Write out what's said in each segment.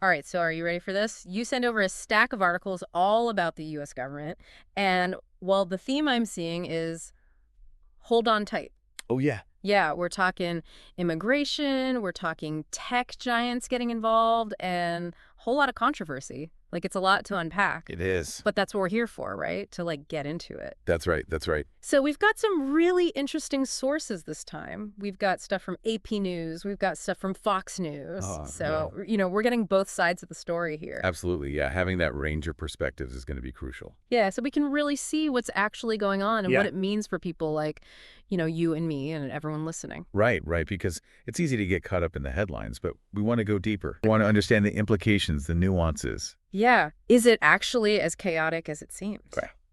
All right, so are you ready for this? You send over a stack of articles all about the US government, and well, the theme I'm seeing is hold on tight. Oh, yeah. Yeah, we're talking immigration, we're talking tech giants getting involved, and a whole lot of controversy. Like, it's a lot to unpack. It is. But that's what we're here for, right? To, like, get into it. That's right. That's right. So we've got some really interesting sources this time. We've got stuff from AP News. We've got stuff from Fox News. So, we're getting both sides of the story here. Absolutely. Yeah. Having that range of perspectives is going to be crucial. Yeah, so we can really see what's actually going on and Yeah. what it means for people like, you and me and everyone listening. Right. Right. Because it's easy to get caught up in the headlines, but we want to go deeper. We want to understand the implications, the nuances. Yeah. Is it actually as chaotic as it seems?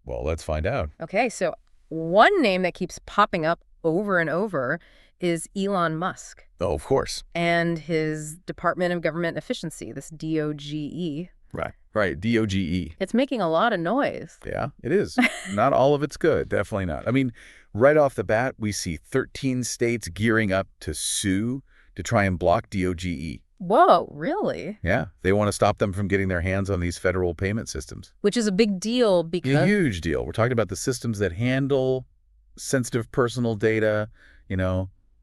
Well, let's find out. Okay, so one name that keeps popping up over and over is Elon Musk Oh, of course. and his Department of Government Efficiency, this DOGE. Right. Right. DOGE. It's making a lot of noise. Yeah, it is. Not all of it's good. Definitely not. I mean, right off the bat, we see 13 states gearing up to sue to try and block DOGE. Whoa, really? Yeah, they want to stop them from getting their hands on these federal payment systems. Which is a big deal A because huge deal. We're talking about the systems that handle sensitive personal data,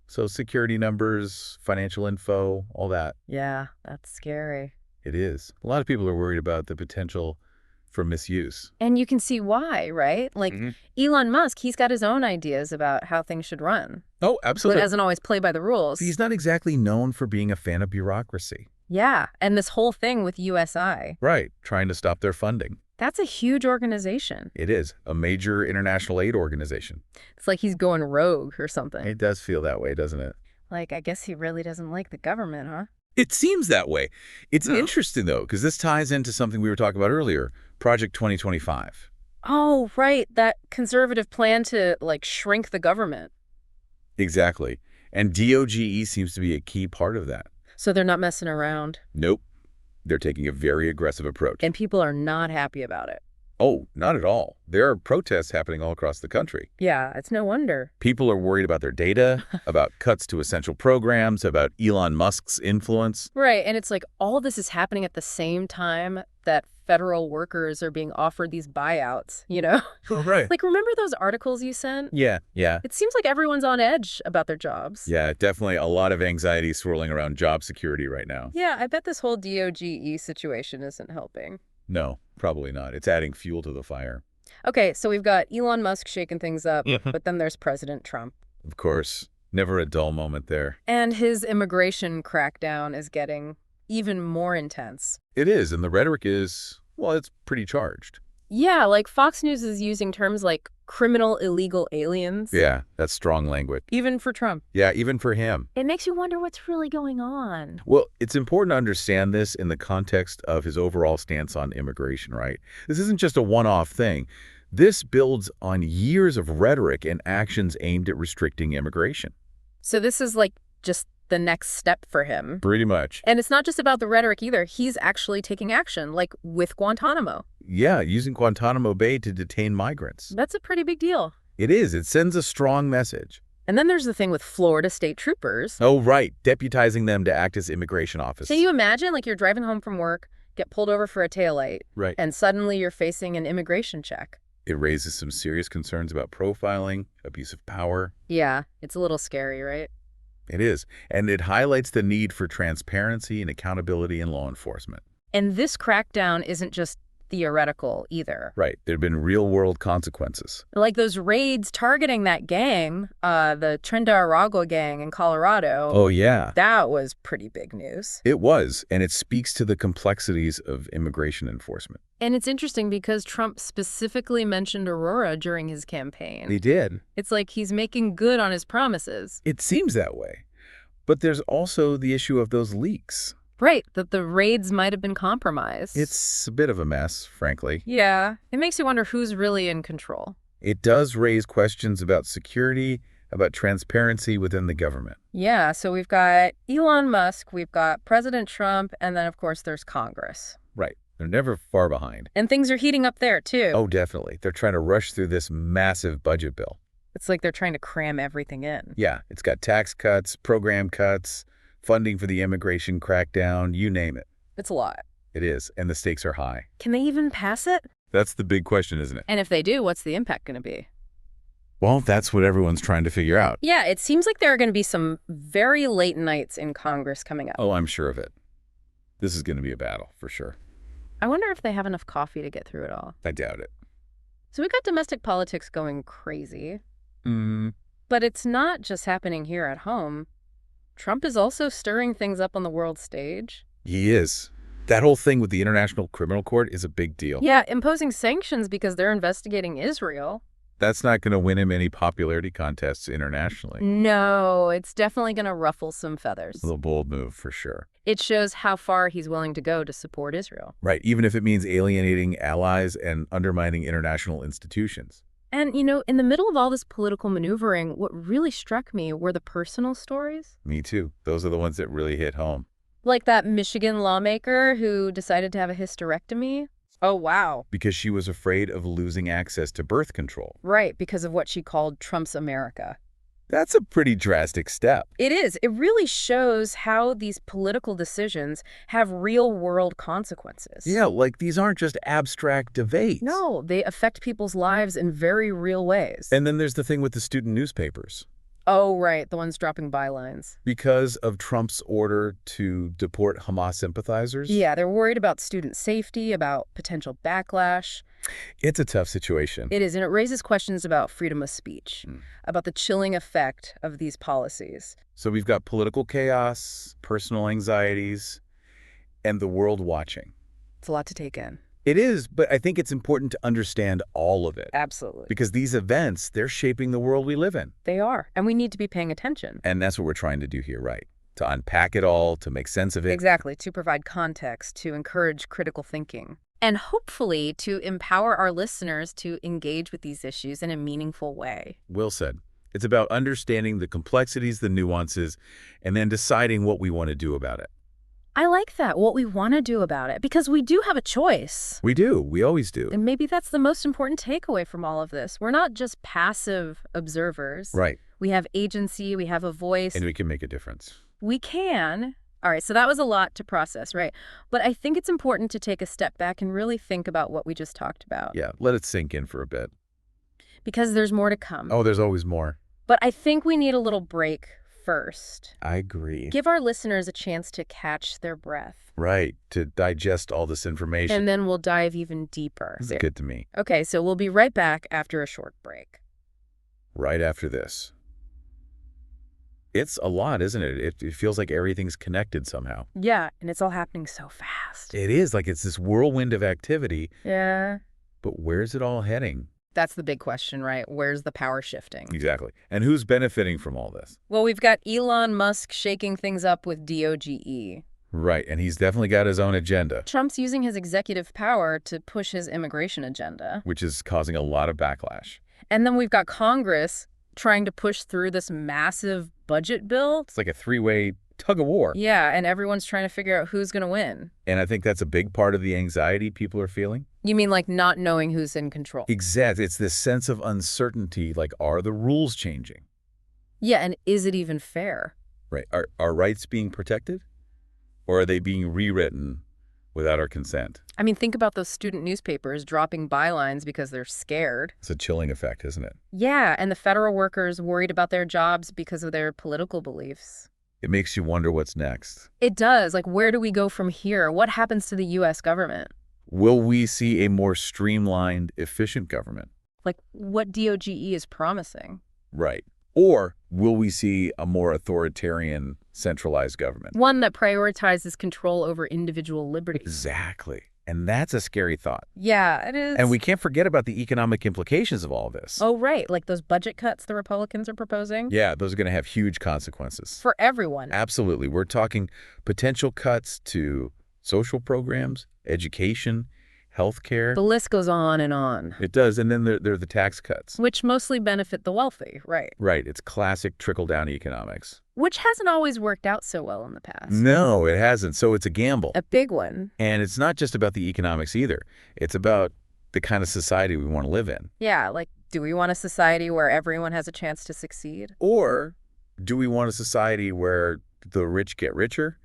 so security numbers, financial info, all that. yeah, that's scary. It is. A lot of people are worried about the potential for misuse. And you can see why, right? Like Mhm. Elon Musk, he's got his own ideas about how things should run, Oh, but absolutely. doesn't always play by the rules. He's not exactly known for being a fan of bureaucracy. Yeah, and this whole thing with USI, Right, trying to stop their funding. that's a huge organization. It is a major international aid organization. It's like he's going rogue or something. It does feel that way, doesn't it? Like, I guess he really doesn't like the government, huh? It seems that way. It's Huh. interesting, though, because this ties into something we were talking about earlier, Project 2025. Oh, right, that conservative plan to, like, shrink the government. Exactly. And DOGE seems to be a key part of that. So they're not messing around. Nope. They're taking a very aggressive approach. And people are not happy about it. Oh, not at all. There are protests happening all across the country. Yeah, it's no wonder. People are worried about their data, about cuts to essential programs, about Elon Musk's influence. Right, and it's like all this is happening at the same time that federal workers are being offered these buyouts, Right. Like, remember those articles you sent? Yeah. It seems like everyone's on edge about their jobs. Yeah, definitely a lot of anxiety swirling around job security right now. Yeah, I bet this whole DOGE situation isn't helping. No, probably not. It's adding fuel to the fire. Okay, so we've got Elon Musk shaking things up, Yeah. but then there's President Trump. Of course, never a dull moment there. And his immigration crackdown is getting even more intense. It is, and the rhetoric is, well, it's pretty charged. Yeah, like Fox News is using terms like criminal illegal aliens. Yeah, that's strong language. Even for Trump. Yeah, even for him. It makes you wonder what's really going on. Well, it's important to understand this in the context of his overall stance on immigration, right? This isn't just a one-off thing. This builds on years of rhetoric and actions aimed at restricting immigration. So this is like just the next step for him. Pretty much. And it's not just about the rhetoric either. He's actually taking action, like with Guantanamo. Yeah, using Guantanamo Bay to detain migrants. That's a pretty big deal. It is. It sends a strong message. And then there's the thing with Florida state troopers. Oh, right. Deputizing them to act as immigration officers. Can you imagine, like, you're driving home from work, get pulled over for a taillight, Right. and suddenly you're facing an immigration check? It raises some serious concerns about profiling, abuse of power. Yeah, it's a little scary, right? It is. And it highlights the need for transparency and accountability in law enforcement. And this crackdown isn't just theoretical either. Right. There have been real-world consequences. Like those raids targeting that gang, the Trinidad gang in Colorado. Oh, yeah. That was pretty big news. It was, and it speaks to the complexities of immigration enforcement. And it's interesting because Trump specifically mentioned Aurora during his campaign. He did. It's like he's making good on his promises. It seems that way. But there's also the issue of those leaks. Right, that the raids might have been compromised. It's a bit of a mess, frankly. Yeah, it makes you wonder who's really in control. It does raise questions about security, about transparency within the government. Yeah, so we've got Elon Musk, we've got President Trump, and then, of course, there's Congress. Right. They're never far behind. And things are heating up there, too. Oh, definitely. They're trying to rush through this massive budget bill. It's like they're trying to cram everything in. Yeah, it's got tax cuts, program cuts, funding for the immigration crackdown, you name it. It's a lot. It is, and the stakes are high. Can they even pass it? That's the big question, isn't it? And if they do, what's the impact going to be? Well, that's what everyone's trying to figure out. Yeah, it seems like there are going to be some very late nights in Congress coming up. Oh, I'm sure of it. This is going to be a battle, for sure. I wonder if they have enough coffee to get through it all. I doubt it. So we got domestic politics going crazy. Mm. But it's not just happening here at home. Trump is also stirring things up on the world stage. He is. That whole thing with the International Criminal Court is a big deal. Yeah, imposing sanctions because they're investigating Israel. That's not going to win him any popularity contests internationally. No, it's definitely going to ruffle some feathers. A little bold move, for sure. It shows how far he's willing to go to support Israel. Right, even if it means alienating allies and undermining international institutions. And, in the middle of all this political maneuvering, what really struck me were the personal stories. Me too. Those are the ones that really hit home. Like that Michigan lawmaker who decided to have a hysterectomy. Oh, wow. Because she was afraid of losing access to birth control. Right, because of what she called Trump's America. That's a pretty drastic step. It is. It really shows how these political decisions have real-world consequences. Yeah, like these aren't just abstract debates. No, they affect people's lives in very real ways. And then there's the thing with the student newspapers. Oh, right, the ones dropping bylines. Because of Trump's order to deport Hamas sympathizers? Yeah, they're worried about student safety, about potential backlash. It's a tough situation. It is, and it raises questions about freedom of speech, about the chilling effect of these policies. So we've got political chaos, personal anxieties, and the world watching. It's a lot to take in. It is, but I think it's important to understand all of it. Absolutely. Because these events, they're shaping the world we live in. They are, and we need to be paying attention. And that's what we're trying to do here, right? To unpack it all, to make sense of it. Exactly, to provide context, to encourage critical thinking. And hopefully to empower our listeners to engage with these issues in a meaningful way. Well said. It's about understanding the complexities, the nuances, and then deciding what we want to do about it. I like that, what we want to do about it, because we do have a choice. We do. We always do. And maybe that's the most important takeaway from all of this. We're not just passive observers. Right. We have agency, we have a voice. And we can make a difference. We can. All right, so that was a lot to process, right? But I think it's important to take a step back and really think about what we just talked about. Yeah, let it sink in for a bit. Because there's more to come. Oh, there's always more. But I think we need a little break first. I agree. Give our listeners a chance to catch their breath. Right, to digest all this information. And then we'll dive even deeper. This is good to me. Okay, so we'll be right back after a short break. Right after this. It's a lot, isn't it? It feels like everything's connected somehow. Yeah, and it's all happening so fast. It is, like it's this whirlwind of activity. Yeah. But where's it all heading? That's the big question, right? Where's the power shifting? Exactly. And who's benefiting from all this? Well, we've got Elon Musk shaking things up with DOGE. Right, and he's definitely got his own agenda. Trump's using his executive power to push his immigration agenda. Which is causing a lot of backlash. And then we've got Congress trying to push through this massive budget bill. It's like a three-way tug of war. Yeah, and everyone's trying to figure out who's going to win. And I think that's a big part of the anxiety people are feeling. You mean like not knowing who's in control? Exactly. It's this sense of uncertainty, like, are the rules changing? Yeah, and is it even fair? Right. Are rights being protected? Or are they being rewritten without our consent? I mean, think about those student newspapers dropping bylines because they're scared. It's a chilling effect, isn't it? Yeah, and the federal workers worried about their jobs because of their political beliefs. It makes you wonder what's next. It does. Like, where do we go from here? What happens to the U.S. government? Will we see a more streamlined, efficient government? Like what DOGE is promising. Right. Or will we see a more authoritarian, centralized government? One that prioritizes control over individual liberties. Exactly. And that's a scary thought. Yeah, it is. And we can't forget about the economic implications of all this. Oh, right. Like those budget cuts the Republicans are proposing? Yeah, those are going to have huge consequences. For everyone. Absolutely. We're talking potential cuts to social programs, education, healthcare. The list goes on and on. It does. And then there are the tax cuts. Which mostly benefit the wealthy, right? Right. It's classic trickle-down economics. Which hasn't always worked out so well in the past. No, it hasn't. So it's a gamble. A big one. And it's not just about the economics either. It's about the kind of society we want to live in. Yeah, like, do we want a society where everyone has a chance to succeed? Or do we want a society where the rich get richer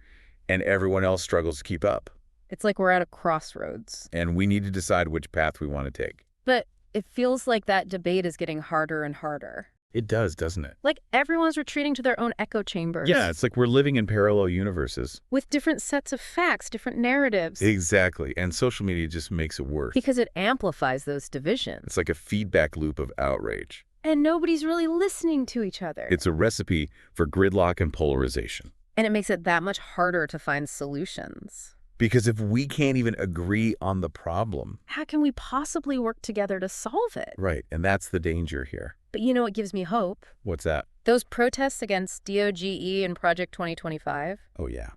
and everyone else struggles to keep up? It's like we're at a crossroads. And we need to decide which path we want to take. But it feels like that debate is getting harder and harder. It does, doesn't it? Like everyone's retreating to their own echo chambers. Yeah, it's like we're living in parallel universes. With different sets of facts, different narratives. Exactly. And social media just makes it worse. Because it amplifies those divisions. It's like a feedback loop of outrage. And nobody's really listening to each other. It's a recipe for gridlock and polarization. And it makes it that much harder to find solutions. Because if we can't even agree on the problem... how can we possibly work together to solve it? Right, and that's the danger here. But you know what gives me hope? What's that? Those protests against DOGE and Project 2025. Oh, yeah.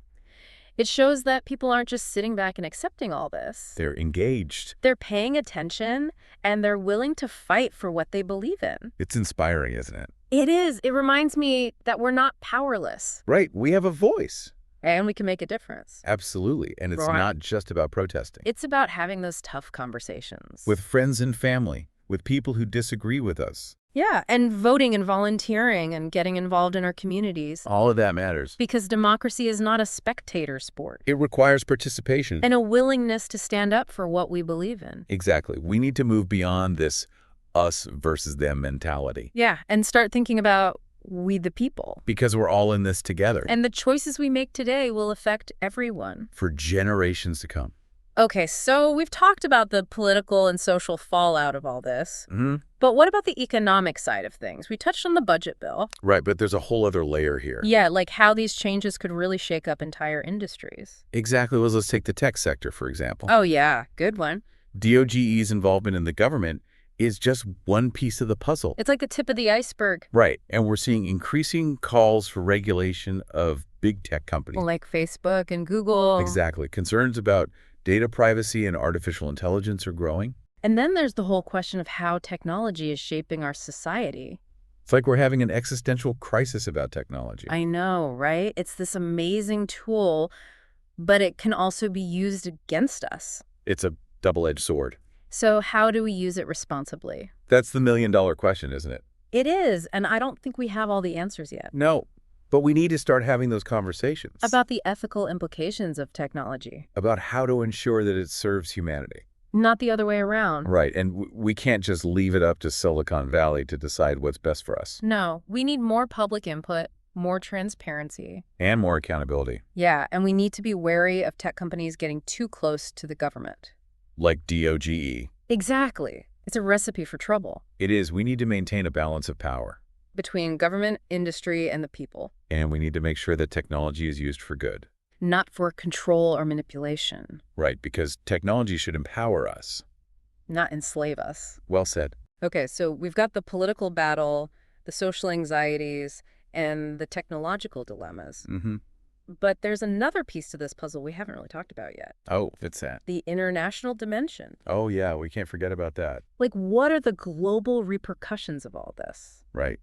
It shows that people aren't just sitting back and accepting all this. They're engaged. They're paying attention, and they're willing to fight for what they believe in. It's inspiring, isn't it? It is. It reminds me that we're not powerless. Right, we have a voice. And we can make a difference. Absolutely, and it's not just about protesting. It's about having those tough conversations. With friends and family, with people who disagree with us. Yeah, and voting and volunteering and getting involved in our communities. All of that matters. Because democracy is not a spectator sport. It requires participation. And a willingness to stand up for what we believe in. Exactly. We need to move beyond this us versus them mentality. Yeah, and start thinking about we the people. Because we're all in this together. And the choices we make today will affect everyone. For generations to come. Okay, so we've talked about the political and social fallout of all this. But what about the economic side of things? We touched on the budget bill. Right, but there's a whole other layer here. Yeah, like how these changes could really shake up entire industries. Exactly. Well, let's take the tech sector, for example. Oh, yeah. Good one. DOGE's involvement in the government is just one piece of the puzzle. It's like the tip of the iceberg. Right, and we're seeing increasing calls for regulation of big tech companies. Well, like Facebook and Google. Exactly. Concerns about data privacy and artificial intelligence are growing. And then there's the whole question of how technology is shaping our society. It's like we're having an existential crisis about technology. I know, right? It's this amazing tool, but it can also be used against us. It's a double-edged sword. So how do we use it responsibly? That's the million-dollar question, isn't it? It is, and I don't think we have all the answers yet. No, but we need to start having those conversations. About the ethical implications of technology. About how to ensure that it serves humanity. Not the other way around. Right, and we can't just leave it up to Silicon Valley to decide what's best for us. No, we need more public input, more transparency. And more accountability. Yeah, and we need to be wary of tech companies getting too close to the government. Like DOGE. Exactly. It's a recipe for trouble. It is. We need to maintain a balance of power. Between government, industry, and the people. And we need to make sure that technology is used for good. Not for control or manipulation. Right, because technology should empower us. Not enslave us. Well said. Okay, so we've got the political battle, the social anxieties, and the technological dilemmas. But there's another piece to this puzzle we haven't really talked about yet. Oh, it's that. The international dimension. Oh, yeah, we can't forget about that. Like, what are the global repercussions of all this? Right.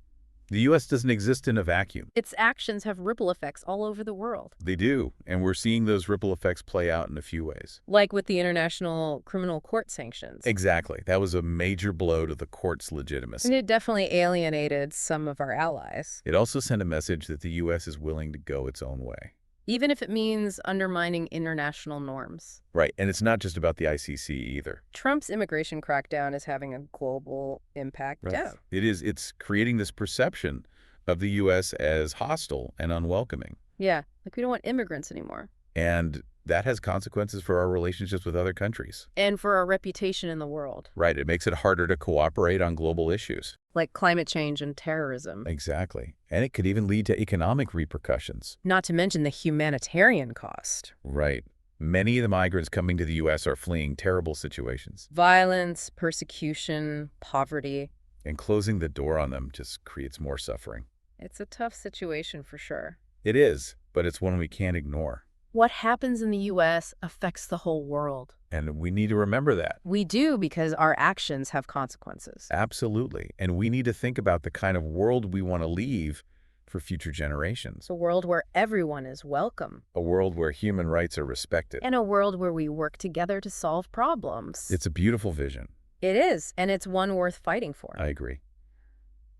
The U.S. doesn't exist in a vacuum. Its actions have ripple effects all over the world. They do, and we're seeing those ripple effects play out in a few ways. Like with the International Criminal Court sanctions. Exactly. That was a major blow to the court's legitimacy. And it definitely alienated some of our allies. It also sent a message that the U.S. is willing to go its own way. Even if it means undermining international norms. Right, and it's not just about the ICC either. Trump's immigration crackdown is having a global impact. Right. Yeah. It is. It's creating this perception of the U.S. as hostile and unwelcoming. Yeah, like we don't want immigrants anymore. And that has consequences for our relationships with other countries. And for our reputation in the world. Right, it makes it harder to cooperate on global issues. Like climate change and terrorism. Exactly. And it could even lead to economic repercussions. Not to mention the humanitarian cost. Right. Many of the migrants coming to the U.S. are fleeing terrible situations. Violence, persecution, poverty. And closing the door on them just creates more suffering. It's a tough situation for sure. It is, but it's one we can't ignore. What happens in the U.S. affects the whole world. And we need to remember that. We do, because our actions have consequences. Absolutely. And we need to think about the kind of world we want to leave for future generations. A world where everyone is welcome. A world where human rights are respected. And a world where we work together to solve problems. It's a beautiful vision. It is, and it's one worth fighting for. I agree.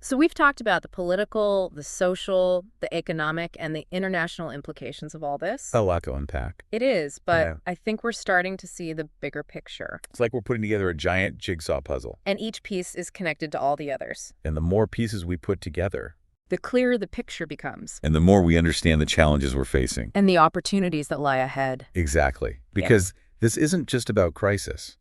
So we've talked about the political, the social, the economic, and the international implications of all this. A lot to unpack. It is, but Yeah. I think we're starting to see the bigger picture. It's like we're putting together a giant jigsaw puzzle. And each piece is connected to all the others. And the more pieces we put together, The clearer the picture becomes. and the more we understand the challenges we're facing. And the opportunities that lie ahead. Exactly. Because this isn't just about crisis.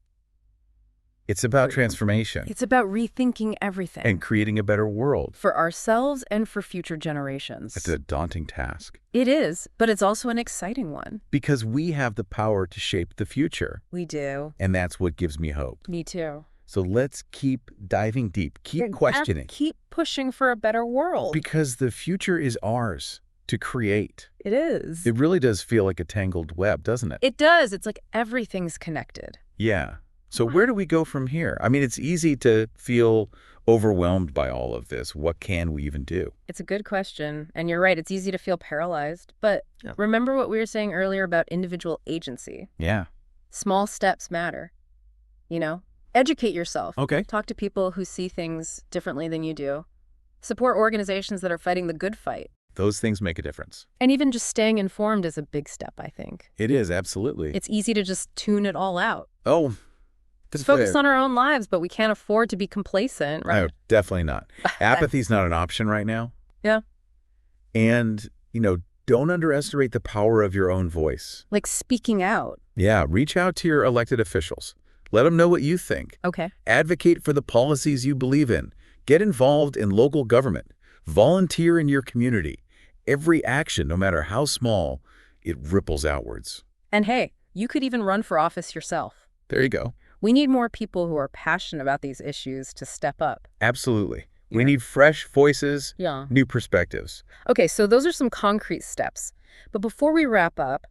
It's about transformation It's about rethinking everything. and creating a better world. For ourselves and for future generations. It's a daunting task It is, but it's also an exciting one. because we have the power to shape the future. We do. And that's what gives me hope. Me too. So let's keep diving deep, keep questioning, Keep pushing for a better world. because the future is ours to create. It is. It really does feel like a tangled web, doesn't it? It does. It's like everything's connected. Yeah. So where do we go from here? I mean, it's easy to feel overwhelmed by all of this. What can we even do? It's a good question. And you're right. It's easy to feel paralyzed. But Yeah. remember what we were saying earlier about individual agency. Yeah. Small steps matter. You know, educate yourself. Okay. Talk to people who see things differently than you do. Support organizations that are fighting the good fight. Those things make a difference. And even just staying informed is a big step, I think. It is, absolutely. It's easy to just tune it all out. Oh, Just focus on our own lives, but we can't afford to be complacent, right? No, definitely not. Apathy's not an option right now. Yeah. And, don't underestimate the power of your own voice. Like speaking out. Yeah, reach out to your elected officials. Let them know what you think. Okay. Advocate for the policies you believe in. Get involved in local government. Volunteer in your community. Every action, no matter how small, it ripples outwards. And hey, you could even run for office yourself. There you go. We need more people who are passionate about these issues to step up. Absolutely. We need fresh voices, Yeah. new perspectives. Okay, so those are some concrete steps. But before we wrap up,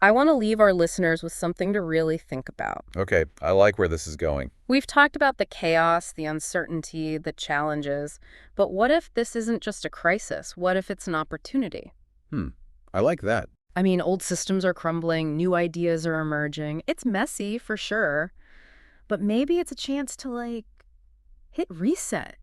I want to leave our listeners with something to really think about. Okay, I like where this is going. We've talked about the chaos, the uncertainty, the challenges, but what if this isn't just a crisis? What if it's an opportunity? I like that. I mean, old systems are crumbling, new ideas are emerging. It's messy, for sure, but maybe it's a chance to, hit reset.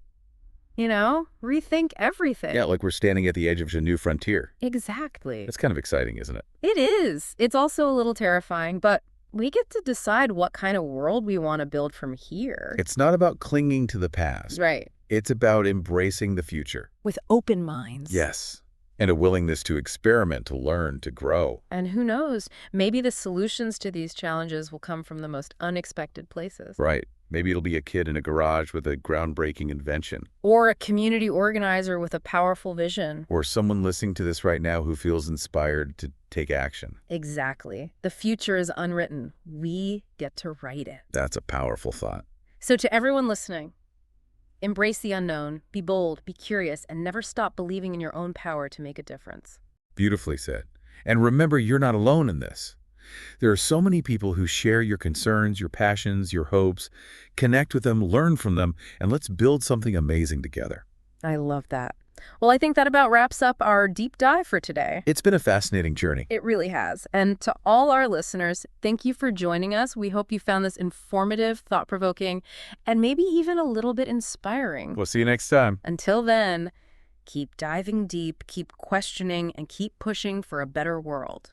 Rethink everything. Yeah, like we're standing at the edge of a new frontier. Exactly. That's kind of exciting, isn't it? It is. It's also a little terrifying, but we get to decide what kind of world we want to build from here. It's not about clinging to the past. Right. It's about embracing the future. With open minds. Yes. And a willingness to experiment, to learn, to grow. And who knows, maybe the solutions to these challenges will come from the most unexpected places. Right. Maybe it'll be a kid in a garage with a groundbreaking invention. Or a community organizer with a powerful vision. Or someone listening to this right now who feels inspired to take action. Exactly. The future is unwritten. We get to write it. That's a powerful thought. So to everyone listening, embrace the unknown, be bold, be curious, and never stop believing in your own power to make a difference. Beautifully said. And remember, you're not alone in this. There are so many people who share your concerns, your passions, your hopes. Connect with them, learn from them, and let's build something amazing together. I love that. Well, I think that about wraps up our deep dive for today. It's been a fascinating journey. It really has. And to all our listeners, thank you for joining us. We hope you found this informative, thought-provoking, and maybe even a little bit inspiring. We'll see you next time. Until then, keep diving deep, keep questioning, and keep pushing for a better world.